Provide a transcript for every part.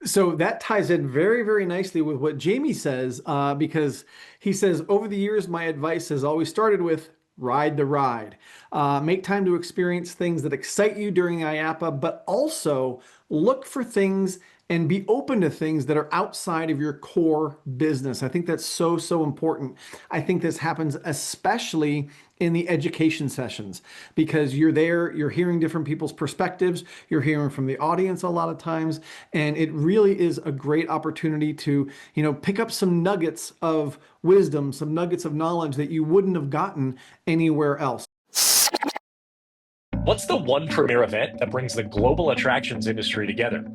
So that ties in very, very nicely with what Jamie says, because he says, over the years, my advice has always started with ride the ride. Make time to experience things that excite you during IAAPA, but also look for things and be open to things that are outside of your core business. I think that's so, so important. I think this happens especially in the education sessions because you're there, you're hearing different people's perspectives, you're hearing from the audience a lot of times, and it really is a great opportunity to, pick up some nuggets of wisdom, some nuggets of knowledge that you wouldn't have gotten anywhere else. What's the one premier event that brings the global attractions industry together?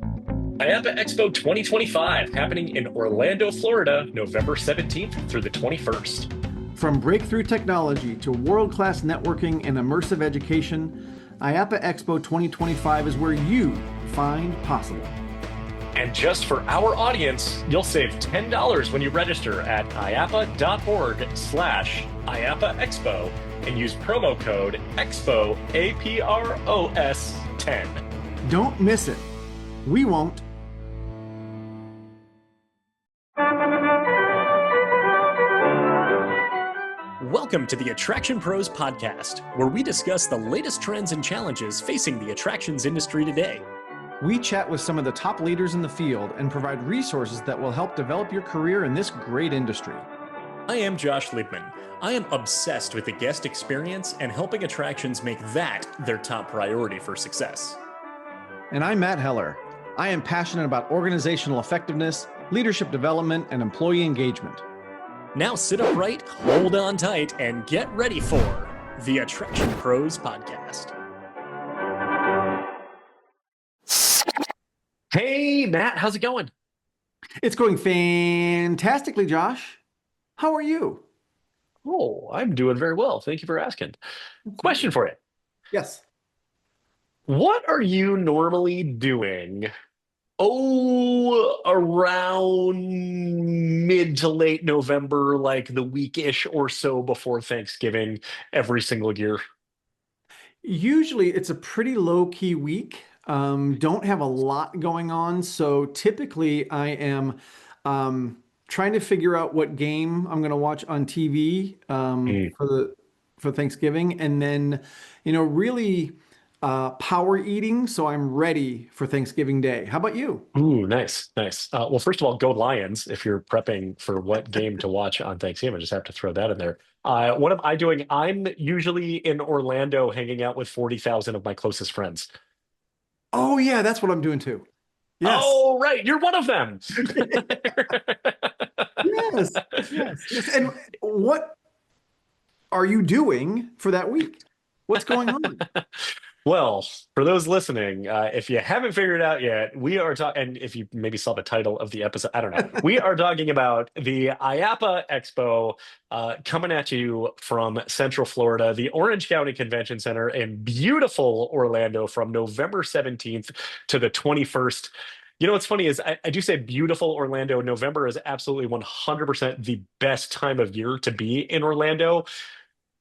IAAPA Expo 2025, happening in Orlando, Florida, November 17th through the 21st. From breakthrough technology to world-class networking and immersive education, IAAPA Expo 2025 is where you find possible. And just for our audience, you'll save $10 when you register at iappa.org/IAAPA Expo and use promo code EXPO, APROS 10. Don't miss it. We won't. Welcome to the Attraction Pros podcast, where we discuss the latest trends and challenges facing the attractions industry today. We chat with some of the top leaders in the field and provide resources that will help develop your career in this great industry. I am Josh Liebman. I am obsessed with the guest experience and helping attractions make that their top priority for success. And I'm Matt Heller. I am passionate about organizational effectiveness, leadership development, and employee engagement. Now sit upright, hold on tight, and get ready for the Attraction Pros podcast. Hey, Matt, how's it going? It's going fantastically, Josh. How are you? Oh, I'm doing very well. Thank you for asking. Question for you. Yes. What are you normally doing? Oh, around mid to late November, like the week-ish or so before Thanksgiving every single year. Usually it's a pretty low-key week. Don't have a lot going on. So typically I am trying to figure out what game I'm going to watch on TV Mm. for Thanksgiving, and then really power eating. So I'm ready for Thanksgiving Day. How about you? Ooh, nice, nice. Well, first of all, go Lions if you're prepping for what game to watch on Thanksgiving. I just have to throw that in there. What am I doing? I'm usually in Orlando hanging out with 40,000 of my closest friends. Oh yeah, that's what I'm doing too. Yes. Oh, right. You're one of them. Yes. Yes. Yes. And what are you doing for that week? What's going on? Well, for those listening, if you haven't figured it out yet, we are talking, and if you maybe saw the title of the episode, I don't know. We are talking about the IAAPA Expo coming at you from Central Florida, the Orange County Convention Center in beautiful Orlando from November 17th to the 21st. You know what's funny is I do say beautiful Orlando. November is absolutely 100% the best time of year to be in Orlando,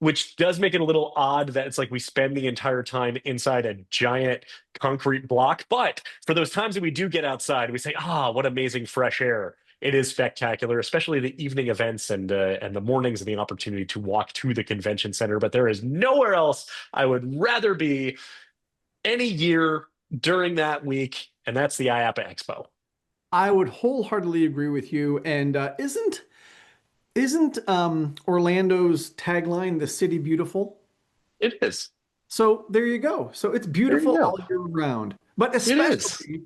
which does make it a little odd that it's like we spend the entire time inside a giant concrete block. But for those times that we do get outside, we say, ah, what amazing fresh air. It is spectacular, especially the evening events and the mornings and the opportunity to walk to the convention center. But there is nowhere else I would rather be any year during that week, and that's the IAAPA Expo. I would wholeheartedly agree with you. And isn't Orlando's tagline "The City Beautiful"? It is. So there you go. So it's There you beautiful all go. year round, but It is. especially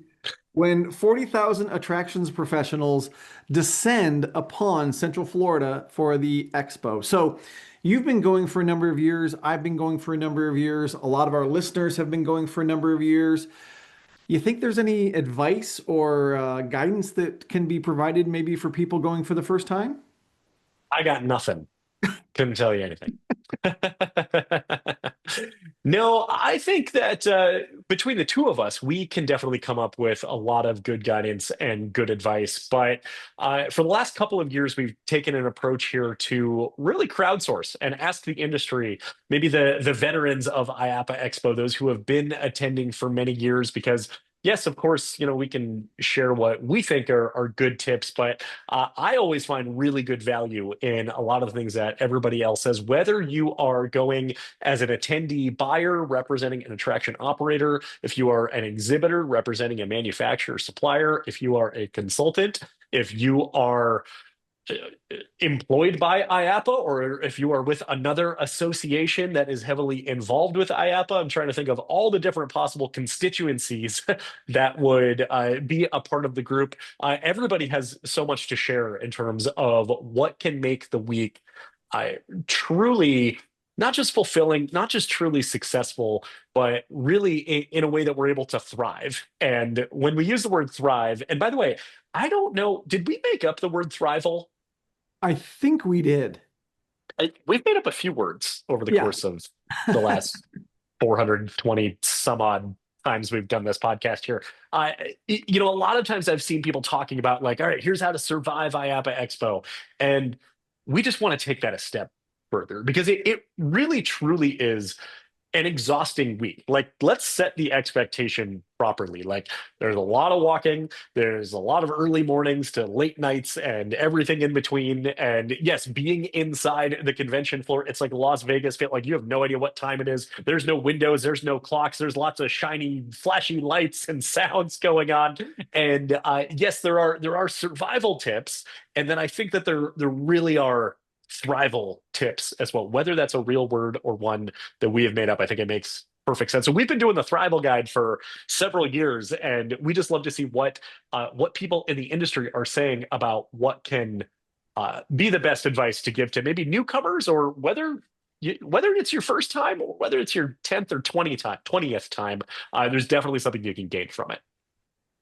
when 40,000 attractions professionals descend upon Central Florida for the expo. So you've been going for a number of years. I've been going for a number of years. A lot of our listeners have been going for a number of years. You think there's any advice or guidance that can be provided maybe for people going for the first time? I got nothing. Couldn't tell you anything. No, I think that between the two of us, we can definitely come up with a lot of good guidance and good advice. But for the last couple of years, we've taken an approach here to really crowdsource and ask the industry, maybe the veterans of IAAPA Expo, those who have been attending for many years, because yes, of course, we can share what we think are good tips, but I always find really good value in a lot of the things that everybody else says, whether you are going as an attendee buyer representing an attraction operator, if you are an exhibitor representing a manufacturer supplier, if you are a consultant, if you are employed by IAAPA, or if you are with another association that is heavily involved with IAAPA. I'm trying to think of all the different possible constituencies that would be a part of the group. Everybody has so much to share in terms of what can make the week truly not just fulfilling, not just truly successful, but really in a way that we're able to thrive. And when we use the word thrive, and by the way, I don't know, did we make up the word thrival? I think we did. We've made up a few words over the Yeah. course of the last 420 some odd times we've done this podcast here. A lot of times I've seen people talking about like, all right, here's how to survive IAAPA Expo. And we just want to take that a step further because it really truly is an exhausting week. Like, let's set the expectation properly. Like, there's a lot of walking, there's a lot of early mornings to late nights and everything in between. And yes, being inside the convention floor, it's like Las Vegas. Feel like you have no idea what time it is. There's no windows, there's no clocks, there's lots of shiny, flashy lights and sounds going on. And yes, there are survival tips, and then I think that there really are thrival tips as well, whether that's a real word or one that we have made up. I think it makes perfect sense. So we've been doing the Thrival Guide for several years, and we just love to see what people in the industry are saying about what can be the best advice to give to maybe newcomers, or whether it's your first time or whether it's your 10th or 20th time. There's definitely something you can gain from it.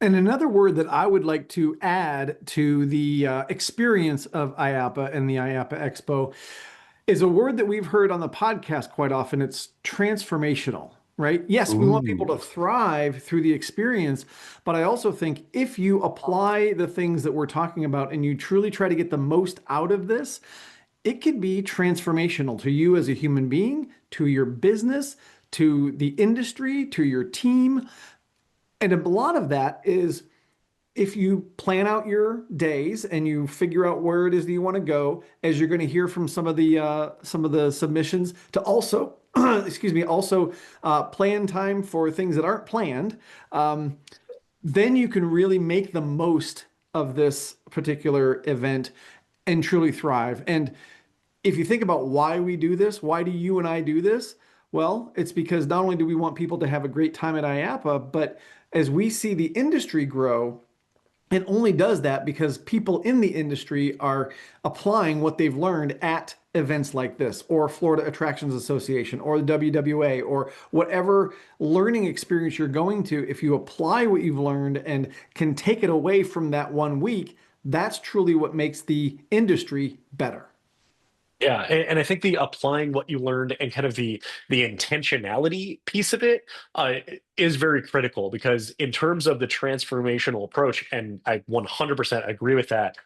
And another word that I would like to add to the experience of IAAPA and the IAAPA Expo is a word that we've heard on the podcast quite often. It's transformational, right? Yes, we want people to Ooh. thrive through the experience, but I also think if you apply the things that we're talking about and you truly try to get the most out of this, it could be transformational to you as a human being, to your business, to the industry, to your team. And a lot of that is if you plan out your days and you figure out where it is that you want to go, as you're going to hear from some of the submissions, to also, excuse me, also plan time for things that aren't planned, then you can really make the most of this particular event and truly thrive. And if you think about why we do this, why do you and I do this? Well, it's because not only do we want people to have a great time at IAAPA, but as we see the industry grow, it only does that because people in the industry are applying what they've learned at events like this, or Florida Attractions Association, or the WWA, or whatever learning experience you're going to. If you apply what you've learned and can take it away from that one week, that's truly what makes the industry better. Yeah, and I think the applying what you learned and kind of the intentionality piece of it is very critical, because in terms of the transformational approach, and I 100% agree with that,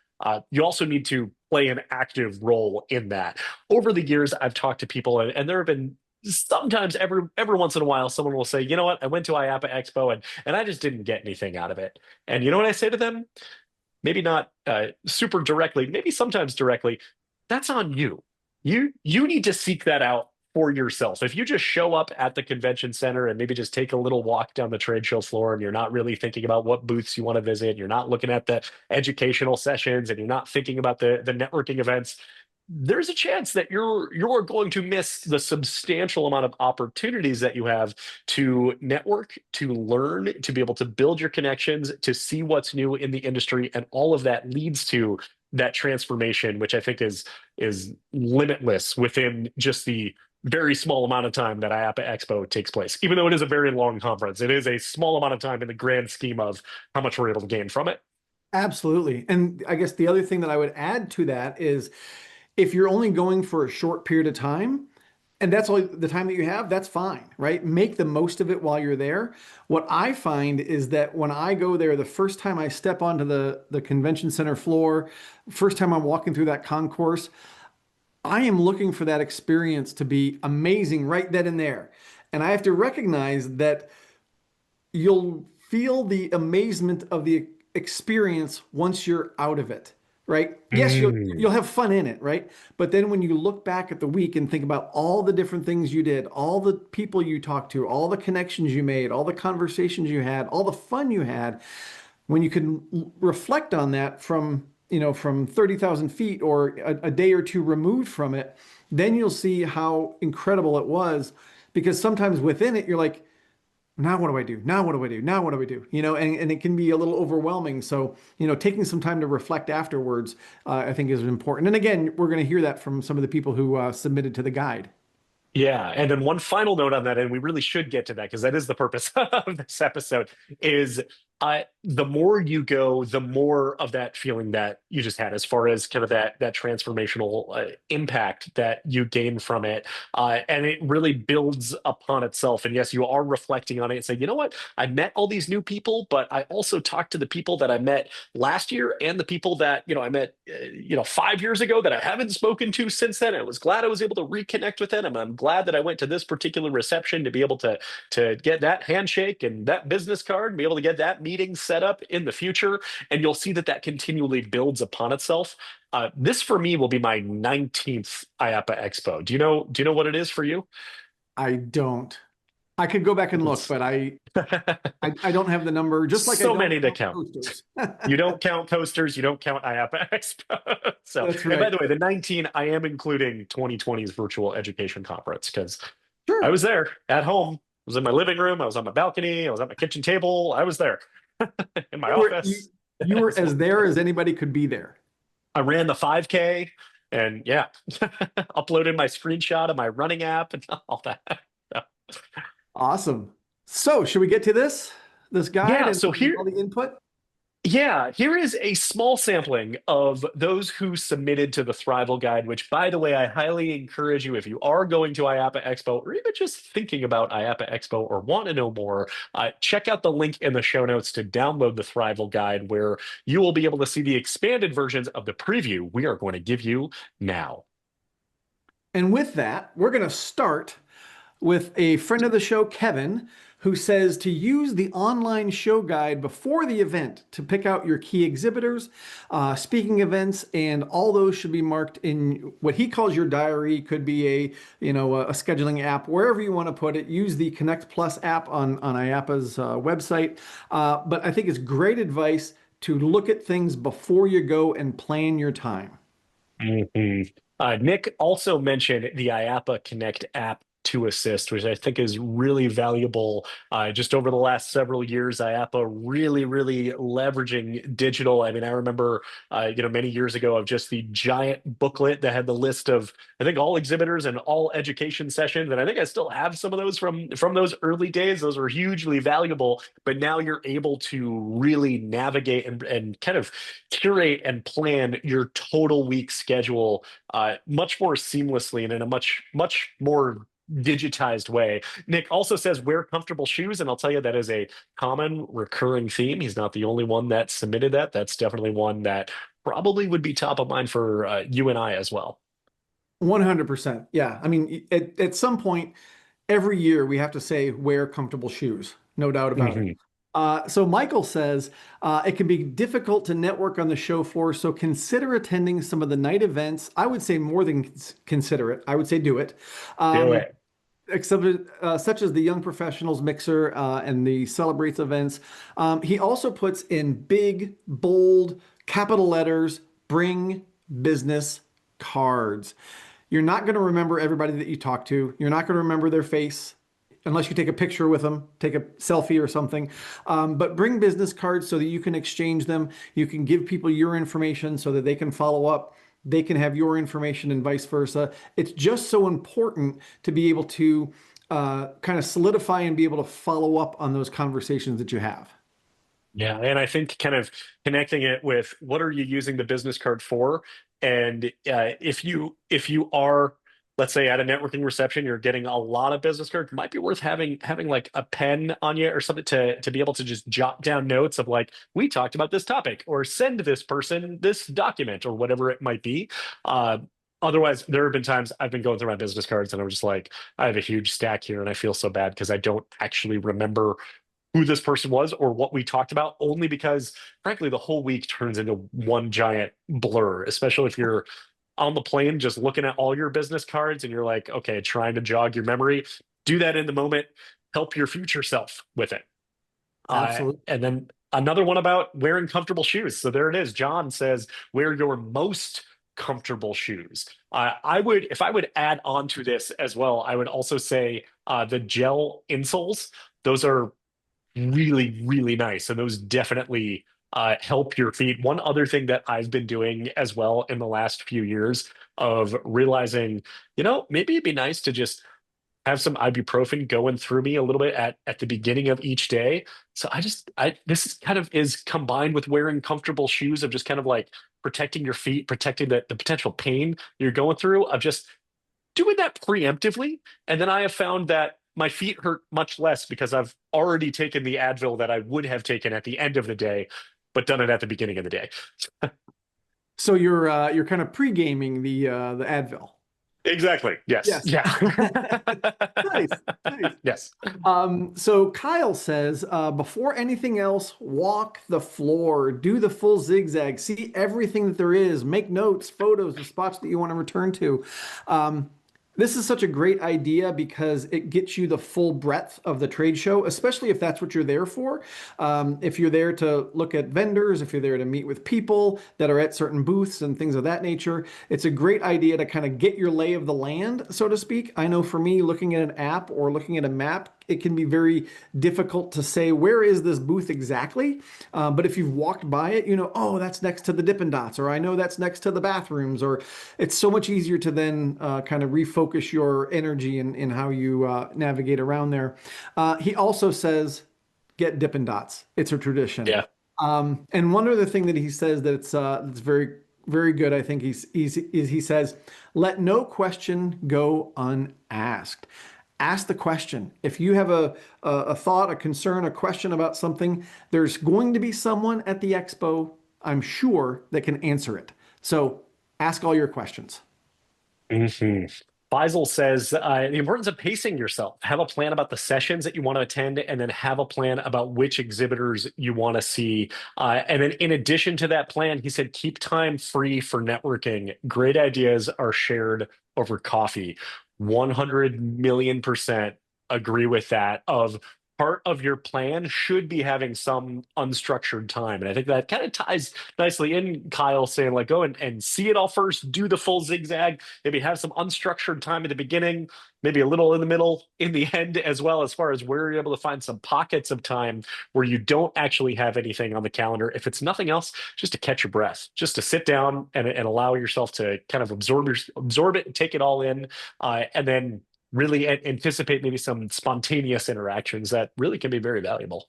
you also need to play an active role in that. Over the years, I've talked to people, and there have been sometimes every once in a while, someone will say, you know what, I went to IAAPA Expo and I just didn't get anything out of it. And you know what I say to them? Maybe not super directly, maybe sometimes directly, that's on you. You need to seek that out for yourself. If you just show up at the convention center and maybe just take a little walk down the trade show floor, and you're not really thinking about what booths you want to visit, you're not looking at the educational sessions, and you're not thinking about the networking events, there's a chance that you're going to miss the substantial amount of opportunities that you have to network, to learn, to be able to build your connections, to see what's new in the industry, and all of that leads to that transformation, which I think is limitless within just the very small amount of time that IAAPA Expo takes place. Even though it is a very long conference, it is a small amount of time in the grand scheme of how much we're able to gain from it. Absolutely. And I guess the other thing that I would add to that is if you're only going for a short period of time, and that's all the time that you have, that's fine, right? Make the most of it while you're there. What I find is that when I go there, the first time I step onto the convention center floor, first time I'm walking through that concourse, I am looking for that experience to be amazing right then and there. And I have to recognize that you'll feel the amazement of the experience once you're out of it, right? Yes, Mm. you'll have fun in it, right? But then when you look back at the week and think about all the different things you did, all the people you talked to, all the connections you made, all the conversations you had, all the fun you had, when you can reflect on that from, from 30,000 feet or a day or two removed from it, then you'll see how incredible it was. Because sometimes within it, you're like, now what do I do? Now what do I do? Now what do I do? And it can be a little overwhelming. So, taking some time to reflect afterwards, I think is important. And again, we're going to hear that from some of the people who submitted to the guide. Yeah, and then one final note on that, and we really should get to that because that is the purpose of this episode, is the more you go, the more of that feeling that you just had, as far as kind of that transformational impact that you gain from it, and it really builds upon itself. And yes, you are reflecting on it and say, you know what, I met all these new people, but I also talked to the people that I met last year and the people that I met 5 years ago that I haven't spoken to since then. I was glad I was able to reconnect with them. I'm glad that I went to this particular reception to be able to get that handshake and that business card and be able to get that meeting set up in the future. And you'll see that continually builds upon itself. This for me will be my 19th IAAPA Expo. Do you know what it is for you? I don't. I could go back and look, It's but I don't have the number, just like I so don't many to count count. posters. You don't count coasters, you don't count IAAPA Expo. So, That's and by right. the way, the 19, I am including 2020's virtual education conference because I Sure. was there at home. I was in my living room. I was on my balcony. I was at my kitchen table. I was there in my You were you, office. you were as there as anybody could be there. I ran the 5K and yeah, uploaded my screenshot of my running app and all that. So, Awesome. So, should we get to this guide yeah, and so all here, the input? yeah, here is a small sampling of those who submitted to the Thrival Guide, which, by the way, I highly encourage you if you are going to IAAPA Expo or even just thinking about IAAPA Expo or want to know more, check out the link in the show notes to download the Thrival Guide, where you will be able to see the expanded versions of the preview we are going to give you now. And with that, we're going to start with a friend of the show, Kevin, who says to use the online show guide before the event to pick out your key exhibitors, speaking events, and all those should be marked in what he calls your diary. Could be a scheduling app, wherever you want to put it. Use the Connect Plus app on IAAPA's website. But I think it's great advice to look at things before you go and plan your time. Mhm. Nick also mentioned the IAAPA Connect app to assist, which I think is really valuable. Just over the last several years, IAAPA really, really leveraging digital. I mean, I remember, many years ago of just the giant booklet that had the list of, I think, all exhibitors and all education sessions. And I think I still have some of those from those early days. Those were hugely valuable. But now you're able to really navigate and kind of curate and plan your total week schedule much more seamlessly and in a much more digitized way. Nick also says wear comfortable shoes, and I'll tell you that is a common recurring theme. He's not the only one that submitted that. That's definitely one that probably would be top of mind for you and I as well. 100%. Yeah. I mean, at some point, every year we have to say wear comfortable shoes. No doubt about it. Mhm. So Michael says it can be difficult to network on the show floor, so consider attending some of the night events. I would say more than consider it. I would say do it. Do Um, it. except such as the Young Professionals Mixer and the Celebrates events. He also puts in big, bold, capital letters, bring business cards. You're not going to remember everybody that you talk to. You're not going to remember their face unless you take a picture with them, take a selfie or something. But bring business cards so that you can exchange them. You can give people your information so that they can follow up. They can have your information and vice versa. It's just so important to be able to kind of solidify and be able to follow up on those conversations that you have. Yeah, and I think kind of connecting it with what are you using the business card for, and if you are, let's say, at a networking reception, you're getting a lot of business cards. It might be worth having like a pen on you or something to be able to just jot down notes of like we talked about this topic or send this person this document or whatever it might be. Uh, Otherwise, there have been times I've been going through my business cards and I'm just like, I have a huge stack here and I feel so bad because I don't actually remember who this person was or what we talked about, only because, frankly, the whole week turns into one giant blur, especially if you're on the plane just looking at all your business cards and you're like, okay, trying to jog your memory. Do that in the moment. Help your future self with it. Absolutely. And then another one about wearing comfortable shoes. So there it is. John says, wear your most comfortable shoes. I would, if I would add on to this as well, I would also say the gel insoles. Those are really, really nice. And those definitely help your feet. One other thing that I've been doing as well in the last few years of realizing, maybe it'd be nice to just have some ibuprofen going through me a little bit at the beginning of each day. So this is kind of is combined with wearing comfortable shoes of just kind of like protecting your feet, protecting the potential pain you're going through, of just doing that preemptively. And then I have found that my feet hurt much less because I've already taken the Advil that I would have taken at the end of the day, but done it at the beginning of the day. So you're kind of pre-gaming the Advil. Exactly. Yes. Yes. Yeah. Nice. Nice. Yes. So Kyle says, before anything else, walk the floor, do the full zigzag, see everything that there is, make notes, photos, the spots that you want to return to. This is such a great idea because it gets you the full breadth of the trade show, especially if that's what you're there for. If you're there to look at vendors, if you're there to meet with people that are at certain booths and things of that nature, it's a great idea to kind of get your lay of the land, so to speak. I know for me, looking at an app or looking at a map, it can be very difficult to say, where is this booth exactly? But if you've walked by it, oh, that's next to the Dippin' Dots, or I know that's next to the bathrooms, or it's so much easier to then kind of refocus your energy in how you navigate around there. He also says, get Dippin' Dots. It's a tradition. Yeah. And one other thing that he says that's very, very good, I think he says, let no question go unasked. Ask the question. If you have a thought, a concern, a question about something, there's going to be someone at the expo, I'm sure, that can answer it. So ask all your questions. Mm-hmm. Faisal says the importance of pacing yourself. Have a plan about the sessions that you want to attend, and then have a plan about which exhibitors you want to see. And then in addition to that plan, he said, keep time free for networking. Great ideas are shared over coffee. 100 million% agree with that. Part of your plan should be having some unstructured time. And I think that kind of ties nicely in, Kyle, saying like, go and see it all first, do the full zigzag, maybe have some unstructured time at the beginning, maybe a little in the middle, in the end as well, as far as where you're able to find some pockets of time where you don't actually have anything on the calendar. If it's nothing else, just to catch your breath, just to sit down and allow yourself to kind of absorb it and take it all in. And then really anticipate maybe some spontaneous interactions that really can be very valuable.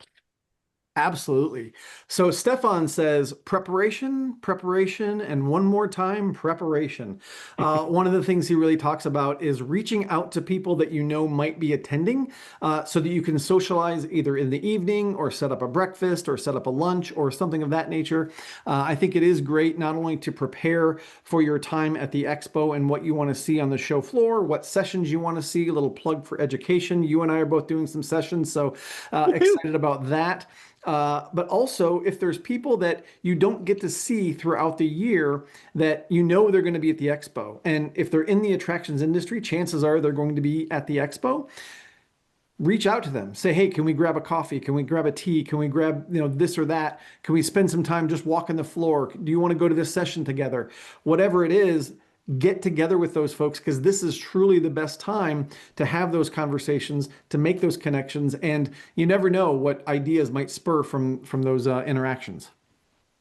Absolutely. So Stefan says preparation, preparation, and one more time, preparation. One of the things he really talks about is reaching out to people that you know might be attending so that you can socialize either in the evening or set up a breakfast or set up a lunch or something of that nature. I think it is great not only to prepare for your time at the expo and what you want to see on the show floor, what sessions you want to see, a little plug for education. You and I are both doing some sessions, so excited about that. But also, if there's people that you don't get to see throughout the year that you know they're going to be at the expo, and if they're in the attractions industry, chances are they're going to be at the expo, reach out to them. Say, hey, can we grab a coffee? Can we grab a tea? Can we grab, this or that? Can we spend some time just walking the floor? Do you want to go to this session together? Whatever it is, get together with those folks, because this is truly the best time to have those conversations, to make those connections, and you never know what ideas might spur from those interactions.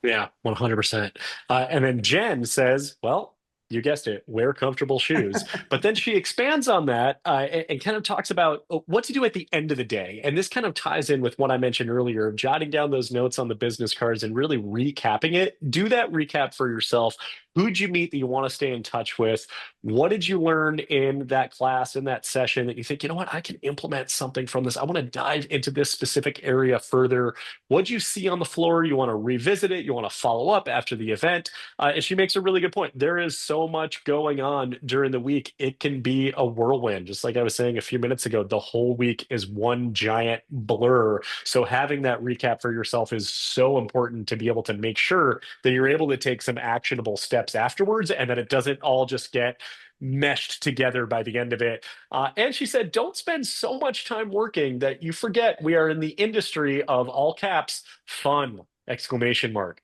Yeah, 100%. And then Jen says, well, you guessed it, wear comfortable shoes. But then she expands on that and kind of talks about what to do at the end of the day. And this kind of ties in with what I mentioned earlier, jotting down those notes on the business cards and really recapping it. Do that recap for yourself. Who'd you meet that you want to stay in touch with? What did you learn in that class, in that session that you think, you know what, I can implement something from this. I want to dive into this specific area further. What'd you see on the floor? You want to revisit it. You want to follow up after the event. And she makes a really good point. There is so much going on during the week. It can be a whirlwind. Just like I was saying a few minutes ago, the whole week is one giant blur. So having that recap for yourself is so important to be able to make sure that you're able to take some actionable steps afterwards and that it doesn't all just get meshed together by the end of it. And she said, don't spend so much time working that you forget we are in the industry of all caps, fun, exclamation mark.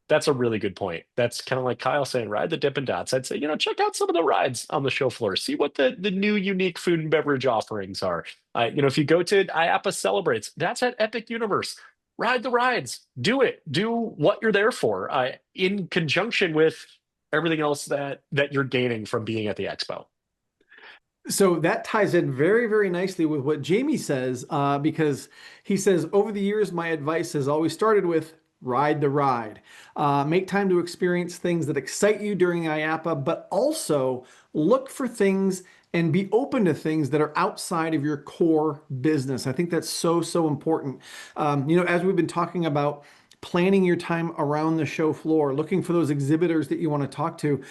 That's a really good point. That's kind of like Kyle saying, ride the Dippin' Dots. I'd say, check out some of the rides on the show floor. See what the new unique food and beverage offerings are. If you go to IAAPA Celebrates, that's at Epic Universe. Ride the rides. Do it. Do what you're there for in conjunction with everything else that you're gaining from being at the expo. So that ties in very, very nicely with what Jamie says, because he says, over the years, my advice has always started with ride the ride. Make time to experience things that excite you during IAAPA, but also look for things and be open to things that are outside of your core business. I think that's so, so important. As we've been talking about planning your time around the show floor, looking for those exhibitors that you want to talk to.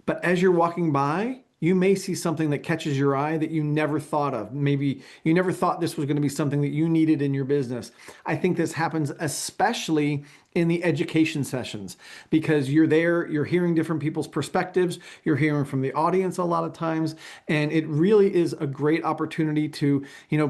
But as you're walking by, you may see something that catches your eye that you never thought of. Maybe you never thought this was going to be something that you needed in your business. I think this happens especially in the education sessions because you're there, you're hearing different people's perspectives, you're hearing from the audience a lot of times, and it really is a great opportunity to,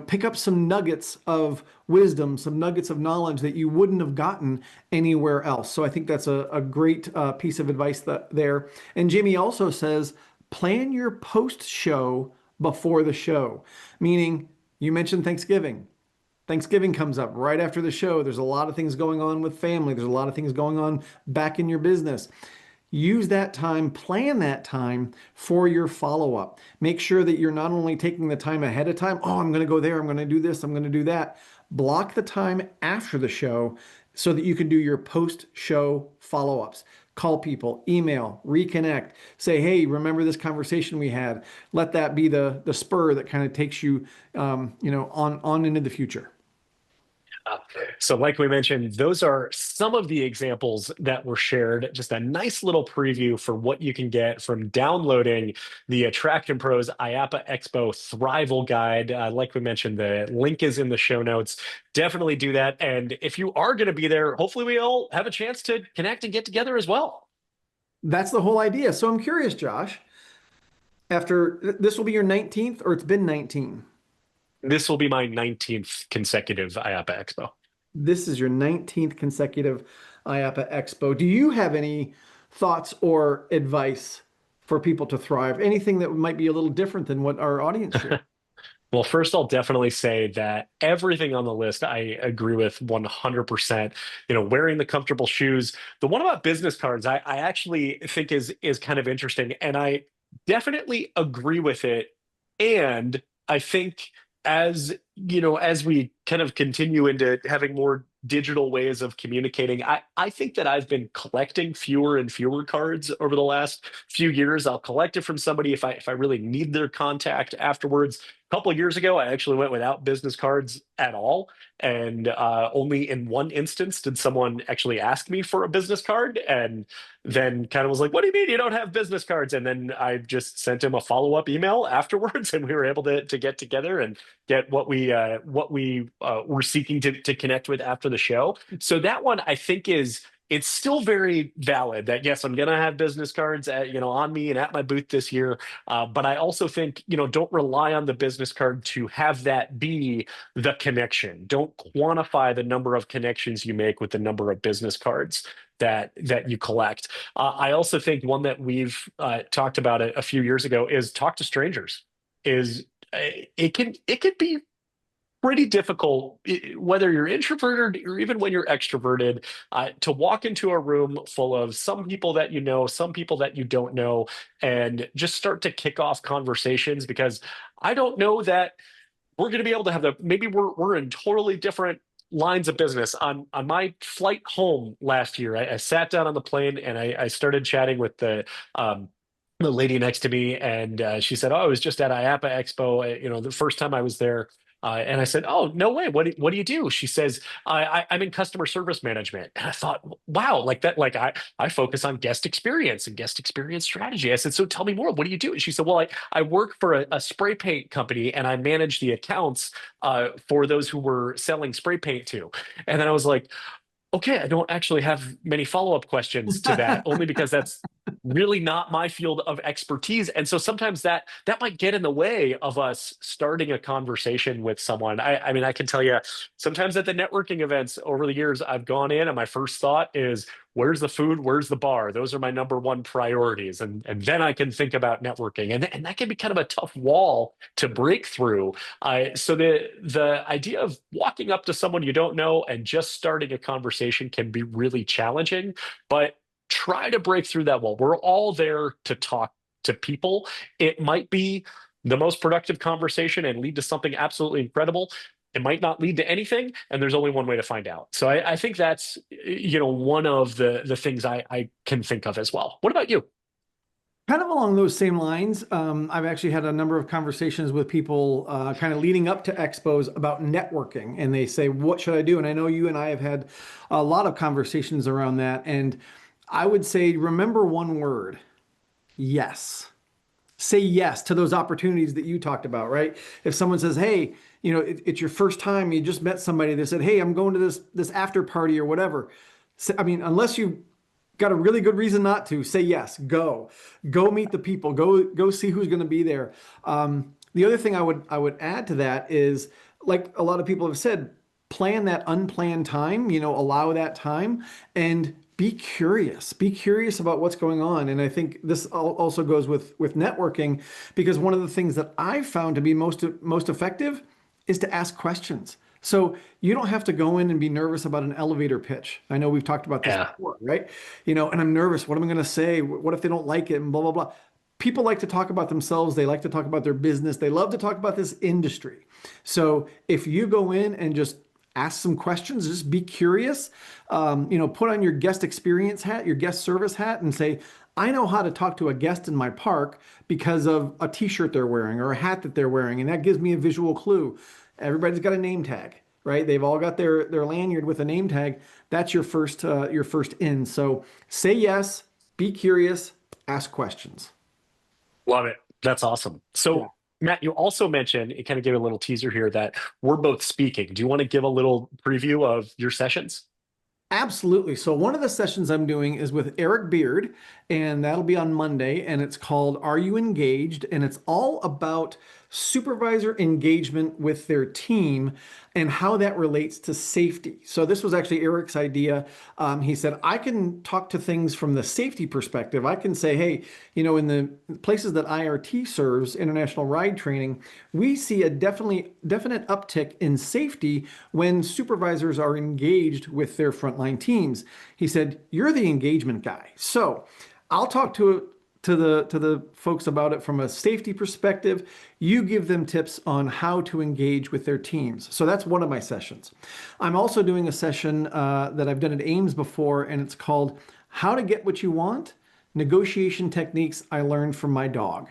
pick up some nuggets of wisdom, some nuggets of knowledge that you wouldn't have gotten anywhere else. So I think that's a great piece of advice there. And Jamie also says, plan your post show before the show, meaning you mentioned Thanksgiving. Thanksgiving comes up right after the show. There's a lot of things going on with family. There's a lot of things going on back in your business. Use that time, plan that time for your follow-up. Make sure that you're not only taking the time ahead of time, I'm going to go there, I'm going to do this, I'm going to do that. Block the time after the show so that you can do your post-show follow-ups. Call people, email, reconnect, say, hey, remember this conversation we had? Let that be the spur that kind of takes you, on into the future. So like we mentioned, those are some of the examples that were shared. Just a nice little preview for what you can get from downloading the AttractionPros IAAPA Expo Thrival Guide. Like we mentioned, the link is in the show notes. Definitely do that. And if you are going to be there, hopefully we all have a chance to connect and get together as well. That's the whole idea. So I'm curious, Josh, after this will be your 19th or it's been 19? This will be my 19th consecutive IAAPA Expo. This is your 19th consecutive IAAPA Expo. Do you have any thoughts or advice for people to thrive? Anything that might be a little different than what our audience shared? Well, first, I'll definitely say that everything on the list I agree with 100%. Wearing the comfortable shoes. The one about business cards, I actually think is kind of interesting, and I definitely agree with it. And I think as we kind of continue into having more digital ways of communicating, I think that I've been collecting fewer and fewer cards over the last few years. I'll collect it from somebody if I really need their contact afterwards. A couple of years ago, I actually went without business cards at all. And only in one instance did someone actually ask me for a business card and then kind of was like, what do you mean you don't have business cards? And then I just sent him a follow-up email afterwards and we were able to get together and get what we were seeking to connect with after the show. So that one I think it's still very valid that yes, I'm going to have business cards on me and at my booth this year. But I also think, don't rely on the business card to have that be the connection. Don't quantify the number of connections you make with the number of business cards that you collect. I also think one that we've talked about a few years ago is talk to strangers. It can be pretty difficult, whether you're introverted or even when you're extroverted, to walk into a room full of some people that you know, some people that you don't know, and just start to kick off conversations. Because I don't know that we're going to be able to have maybe we're in totally different lines of business. On my flight home last year, I sat down on the plane and I started chatting with the the lady next to me, and she said, "Oh, I was just at IAAPA Expo. The first time I was there." And I said, "Oh, no way! What do you do?" She says, I'm in customer service management." And I thought, "Wow, like that! Like I focus on guest experience and guest experience strategy." I said, "So tell me more. What do you do?" And she said, "Well, I work for a spray paint company, and I manage the accounts for those who we're selling spray paint to." And then I was like, okay, I don't actually have many follow-up questions to that, only because that's really not my field of expertise. And so sometimes that might get in the way of us starting a conversation with someone. I mean, I can tell you sometimes at the networking events over the years, I've gone in and my first thought is, where's the food? Where's the bar? Those are my number one priorities. And then I can think about networking. And that can be kind of a tough wall to break through. So the idea of walking up to someone you don't know and just starting a conversation can be really challenging, but try to break through that wall. We're all there to talk to people. It might be the most productive conversation and lead to something absolutely incredible. It might not lead to anything, and there's only one way to find out. So I think that's one of the things I can think of as well. What about you? Kind of along those same lines, I've actually had a number of conversations with people kind of leading up to expos about networking, and they say, "What should I do?" And I know you and I have had a lot of conversations around that. And I would say, remember one word: yes. Say yes to those opportunities that you talked about, right? If someone says, "Hey, it's your first time, you just met somebody," they said, "Hey, I'm going to this after party or whatever." I mean, unless you got a really good reason not to, say yes. Go meet the people. Go see who's going to be there. The other thing I would add to that is, like a lot of people have said, plan that unplanned time. Allow that time and be curious. Be curious about what's going on. And I think this also goes with networking, because one of the things that I've found to be most effective is to ask questions. So you don't have to go in and be nervous about an elevator pitch. I know we've talked about this Yeah. before, right? And I'm nervous. What am I going to say? What if they don't like it? And blah, blah, blah. People like to talk about themselves. They like to talk about their business. They love to talk about this industry. So if you go in and just ask some questions, just be curious, put on your guest experience hat, your guest service hat, and say, "I know how to talk to a guest in my park because of a t-shirt they're wearing or a hat that they're wearing. And that gives me a visual clue." Everybody's got a name tag, right? They've all got their lanyard with a name tag. That's your first in. So say yes, be curious, ask questions. Love it. That's awesome. Yeah. So, Matt, you also mentioned, it kind of gave a little teaser here that we're both speaking. Do you want to give a little preview of your sessions? Absolutely. So one of the sessions I'm doing is with Eric Beard, and that'll be on Monday, and it's called "Are You Engaged?" And it's all about supervisor engagement with their team and how that relates to safety. So this was actually Eric's idea. He said, "I can talk to things from the safety perspective. I can say, hey, in the places that IRT serves, International Ride Training, we see a definite uptick in safety when supervisors are engaged with their frontline teams." He said, "You're the engagement guy. So I'll talk to the folks about it from a safety perspective. You give them tips on how to engage with their teams." So that's one of my sessions. I'm also doing a session that I've done at Ames before, and it's called "How to Get What You Want: Negotiation Techniques I Learned from My Dog."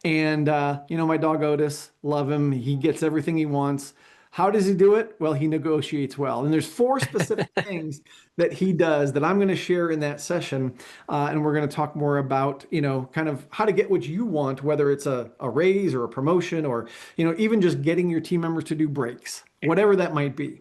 And my dog Otis, love him. He gets everything he wants. How does he do it? Well, he negotiates well. And there's four specific things that he does that I'm going to share in that session. And we're going to talk more about, kind of how to get what you want, whether it's a raise or a promotion, or, even just getting your team members to do breaks, whatever that might be.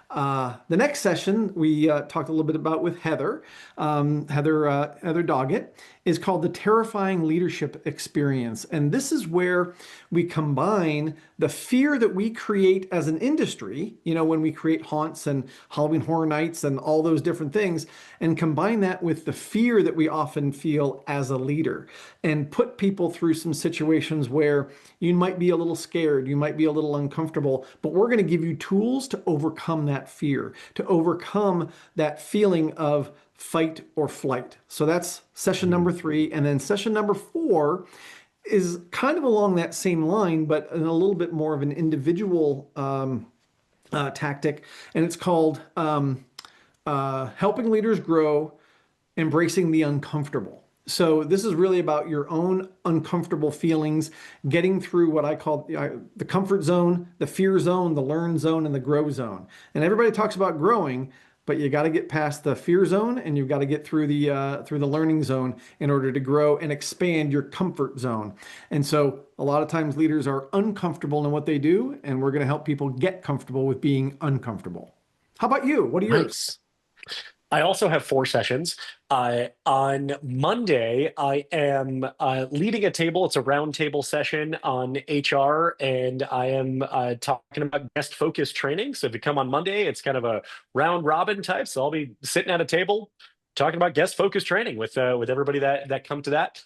The next session we talked a little bit about with Heather, Heather Doggett, is called "The Terrifying Leadership Experience." And this is where we combine the fear that we create as an industry, when we create haunts and Halloween Horror Nights and all those different things, and combine that with the fear that we often feel as a leader, and put people through some situations where you might be a little scared, you might be a little uncomfortable, but we're going to give you tools to overcome that fear, to overcome that feeling of fight or flight. So that's session number 3. And then session number 4 is kind of along that same line, but in a little bit more of an individual tactic. And it's called "Helping Leaders Grow, Embracing the Uncomfortable." So this is really about your own uncomfortable feelings, getting through what I call the comfort zone, the fear zone, the learn zone, and the grow zone. And everybody talks about growing, but you got to get past the fear zone, and you've got to get through the learning zone in order to grow and expand your comfort zone. And so a lot of times leaders are uncomfortable in what they do, and we're going to help people get comfortable with being uncomfortable. How about you? What are yours? Nice. I also have 4 sessions. On Monday, I am leading a table. It's a roundtable session on HR, and I am talking about guest focused training. So if you come on Monday, it's kind of a round robin type. So I'll be sitting at a table talking about guest focused training with everybody that come to that.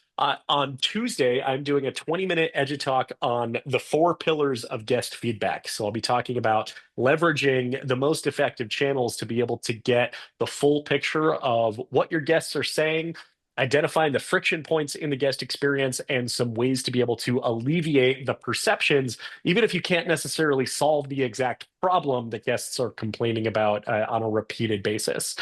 On Tuesday, I'm doing a 20-minute EduTalk on the 4 pillars of guest feedback. So I'll be talking about leveraging the most effective channels to be able to get the full picture of what your guests are saying, identifying the friction points in the guest experience, and some ways to be able to alleviate the perceptions, even if you can't necessarily solve the exact problem that guests are complaining about on a repeated basis.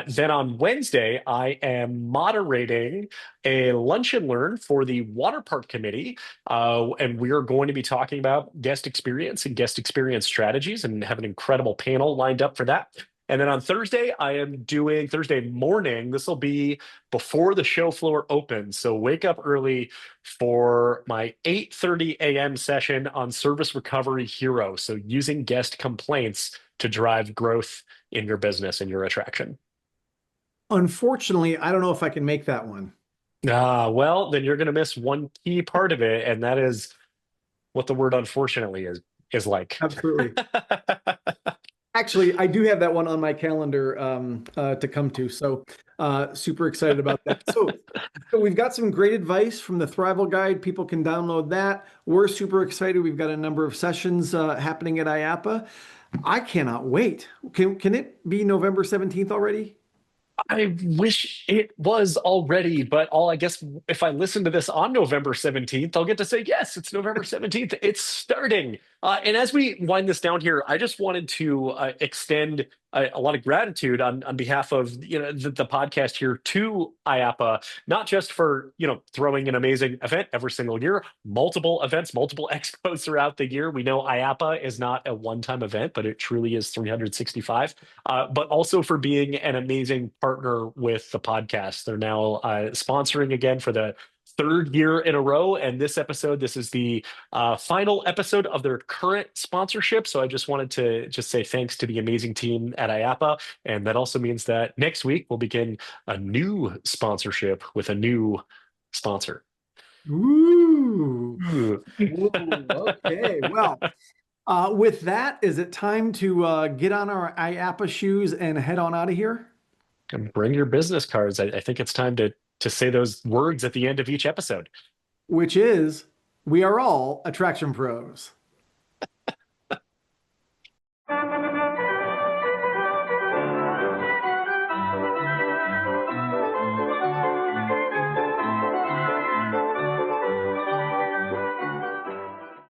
Then on Wednesday, I am moderating a lunch and learn for the water park committee. And we are going to be talking about guest experience and guest experience strategies and have an incredible panel lined up for that. And then on Thursday, I am doing Thursday morning. This will be before the show floor opens. So wake up early for my 8:30 a.m. session on Service Recovery Hero. So using guest complaints to drive growth in your business and your attraction. Unfortunately, I don't know if I can make that one. Well, then you're going to miss one key part of it, and that is what the word unfortunately is like. Absolutely. Actually, I do have that one on my calendar to come to. So super excited about that. So we've got some great advice from the Thrival Guide. People can download that. We're super excited. We've got a number of sessions happening at IAAPA. I cannot wait. Can it be November 17th already? I wish it was already, but I guess if I listen to this on November 17th, I'll get to say, yes, it's November 17th. It's starting. And as we wind this down here, I just wanted to extend a lot of gratitude on behalf of the podcast here to IAAPA, not just for throwing an amazing event every single year, multiple events, multiple expos throughout the year. We know IAAPA is not a one-time event, but it truly is 365. But also for being an amazing partner with the podcast. They're now sponsoring again for the 3rd year in a row. And this is the final episode of their current sponsorship. So I just wanted to just say thanks to the amazing team at IAAPA. And that also means that next week we'll begin a new sponsorship with a new sponsor. Ooh. Ooh, okay. Well, with that, is it time to get on our IAAPA shoes and head on out of here? And bring your business cards. I think it's time to say those words at the end of each episode. Which is, we are all Attraction Pros.